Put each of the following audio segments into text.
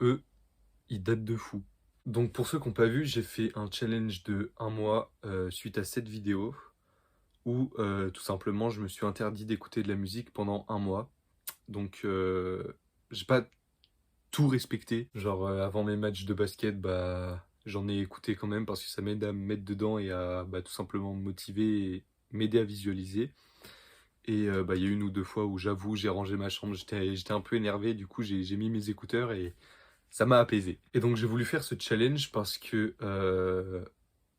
eux, ils datent de fou. Donc pour ceux qui ont pas vu, j'ai fait un challenge de 1 mois, suite à cette vidéo où, tout simplement je me suis interdit d'écouter de la musique pendant 1 mois. Donc, j'ai pas tout respecté. Genre, avant mes matchs de basket, bah, j'en ai écouté quand même parce que ça m'aide à me mettre dedans et à, bah, tout simplement me motiver et m'aider à visualiser. Et bah, il y a 1 ou 2 fois où j'avoue, j'ai rangé ma chambre, j'étais un peu énervé, du coup j'ai mis mes écouteurs et ça m'a apaisé. Et donc j'ai voulu faire ce challenge parce que,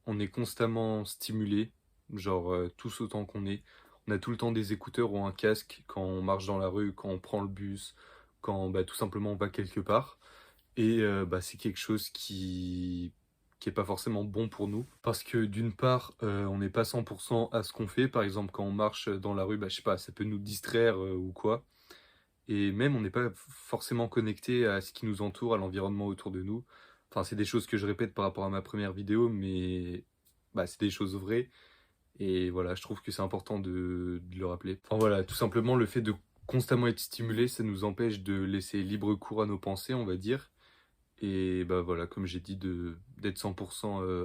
on est constamment stimulé, genre, tous autant qu'on est. On a tout le temps des écouteurs ou un casque quand on marche dans la rue, quand on prend le bus, quand, bah, tout simplement on va quelque part. Et bah, c'est quelque chose qui est pas forcément bon pour nous. Parce que d'une part, on n'est pas 100 à ce qu'on fait. Par exemple, quand on marche dans la rue, bah, je sais pas, ça peut nous distraire, ou quoi. Et même on n'est pas forcément connecté à ce qui nous entoure, à l'environnement autour de nous. Enfin, c'est des choses que je répète par rapport à ma première vidéo, mais bah, c'est des choses vraies. Et voilà, je trouve que c'est important de le rappeler. Enfin voilà, tout simplement le fait de constamment être stimulé, ça nous empêche de laisser libre cours à nos pensées, on va dire. Et bah voilà, comme j'ai dit, d'être 100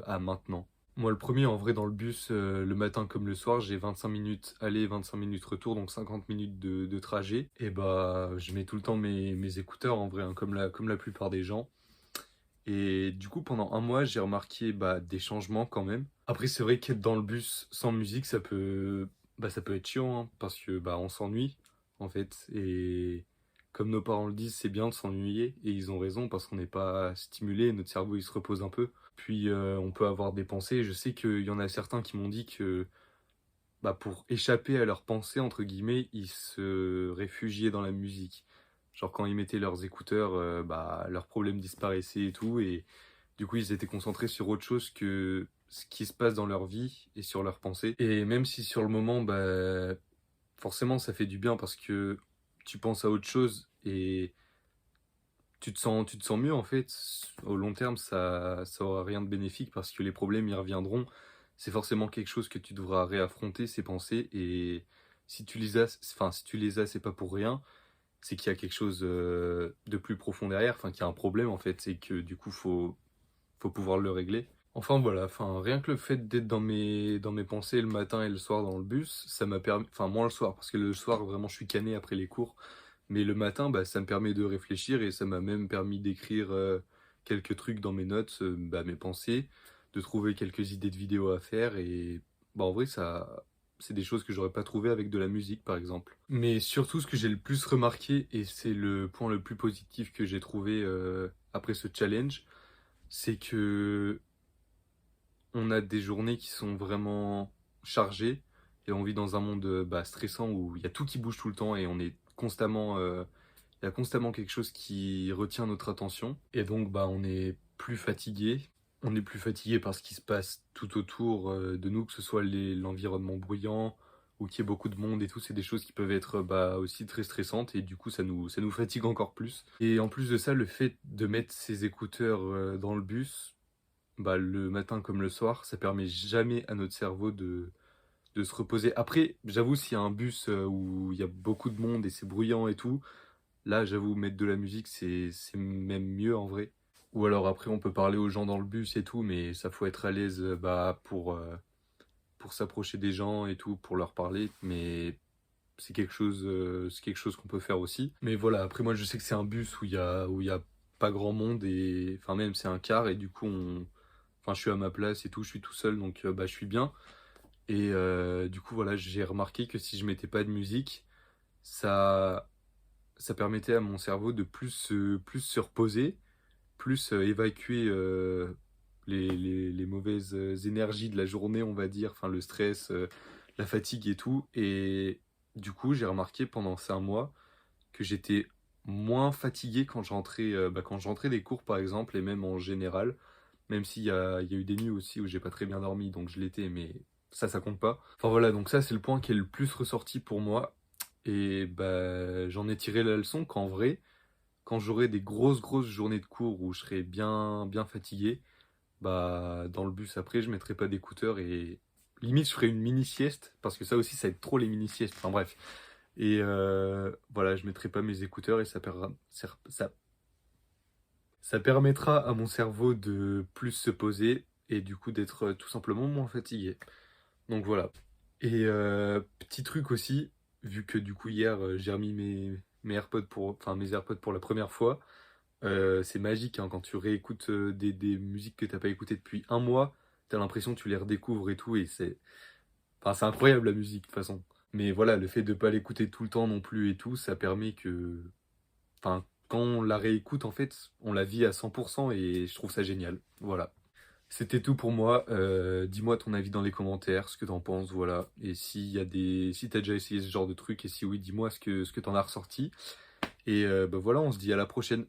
à maintenant. Moi, le premier, en vrai, dans le bus, le matin comme le soir, j'ai 25 minutes aller, 25 minutes retour, donc 50 minutes de trajet. Et bah, je mets tout le temps mes écouteurs, en vrai, hein, comme la plupart des gens. Et du coup, pendant 1 mois, j'ai remarqué bah, des changements quand même. Après, c'est vrai qu'être dans le bus sans musique, ça peut être chiant, hein, parce que bah, on s'ennuie, en fait. Et comme nos parents le disent, c'est bien de s'ennuyer. Et ils ont raison, parce qu'on n'est pas stimulé, notre cerveau, il se repose un peu. Puis, on peut avoir des pensées. Je sais qu'il y en a certains qui m'ont dit que bah, pour échapper à leurs pensées, entre guillemets, ils se réfugiaient dans la musique. Genre quand ils mettaient leurs écouteurs, bah, leurs problèmes disparaissaient et tout, et du coup ils étaient concentrés sur autre chose que ce qui se passe dans leur vie et sur leurs pensées. Et même si sur le moment, bah, forcément ça fait du bien parce que tu penses à autre chose et tu te sens mieux en fait. Au long terme, ça aura rien de bénéfique parce que les problèmes y reviendront. C'est forcément quelque chose que tu devras réaffronter, ces pensées, et si tu les as, c'est pas pour rien. C'est qu'il y a quelque chose de plus profond derrière, enfin qu'il y a un problème en fait, c'est que du coup faut pouvoir le régler. Enfin voilà, enfin rien que le fait d'être dans mes pensées le matin et le soir dans le bus, ça m'a permis, enfin moins le soir, parce que le soir vraiment je suis cané après les cours, mais le matin, bah, ça me permet de réfléchir et ça m'a même permis d'écrire, quelques trucs dans mes notes, bah, mes pensées, de trouver quelques idées de vidéos à faire, et bah, en vrai ça c'est des choses que j'aurais pas trouvées avec de la musique, par exemple. Mais surtout ce que j'ai le plus remarqué, et c'est le point le plus positif que j'ai trouvé, après ce challenge, c'est que on a des journées qui sont vraiment chargées et on vit dans un monde, bah, stressant où il y a tout qui bouge tout le temps et on est constamment, il y a constamment quelque chose qui retient notre attention, et donc bah, on est plus fatigué. On est plus fatigué par ce qui se passe tout autour, de nous, que ce soit l'environnement bruyant ou qu'il y ait beaucoup de monde et tout. C'est des choses qui peuvent être, bah, aussi très stressantes, et du coup ça nous fatigue encore plus. Et en plus de ça, le fait de mettre ses écouteurs, dans le bus, bah, le matin comme le soir, ça permet jamais à notre cerveau de se reposer. Après, j'avoue, s'il y a un bus, où il y a beaucoup de monde et c'est bruyant et tout, là, j'avoue, mettre de la musique, c'est même mieux en vrai. Ou alors après, on peut parler aux gens dans le bus et tout, mais ça faut être à l'aise, bah, pour s'approcher des gens et tout, pour leur parler. Mais c'est quelque chose qu'on peut faire aussi. Mais voilà, après moi, je sais que c'est un bus où il y a pas grand monde, et enfin même c'est un car, et du coup enfin je suis à ma place et tout, je suis tout seul, donc bah je suis bien. Et du coup voilà, j'ai remarqué que si je mettais pas de musique, ça ça permettait à mon cerveau de plus se reposer, plus, évacuer, les mauvaises, énergies de la journée, on va dire, enfin le stress, la fatigue et tout. Et du coup, j'ai remarqué pendant ces 1 mois que j'étais moins fatigué quand je rentrais, bah, quand je rentrais des cours, par exemple, et même en général. Même il y a eu des nuits aussi où j'ai pas très bien dormi, donc je l'étais, mais ça compte pas. Enfin voilà, donc ça, c'est le point qui est le plus ressorti pour moi. Et bah, j'en ai tiré la leçon qu'en vrai, quand j'aurai des grosses journées de cours où je serai bien fatigué, bah, dans le bus après, je mettrai pas d'écouteurs, et limite, je ferai une mini sieste, parce que ça aussi, ça aide trop les mini siestes. Enfin bref. Et voilà, je mettrai pas mes écouteurs et ça Ça permettra à mon cerveau de plus se poser et du coup d'être tout simplement moins fatigué. Donc voilà. Et petit truc aussi, vu que du coup hier j'ai remis mes AirPods enfin mes AirPods pour la première fois, c'est magique hein, quand tu réécoutes des musiques que t'as pas écoutées depuis un mois, t'as l'impression que tu les redécouvres et tout, et enfin, c'est incroyable la musique de toute façon. Mais voilà, le fait de pas l'écouter tout le temps non plus et tout, ça permet que, enfin, quand on la réécoute en fait, on la vit à 100% et je trouve ça génial. Voilà. C'était tout pour moi. Dis-moi ton avis dans les commentaires, ce que t'en penses, voilà. Et si t'as déjà essayé ce genre de truc, et si oui, dis-moi ce que t'en as ressorti. Et bah voilà, on se dit à la prochaine.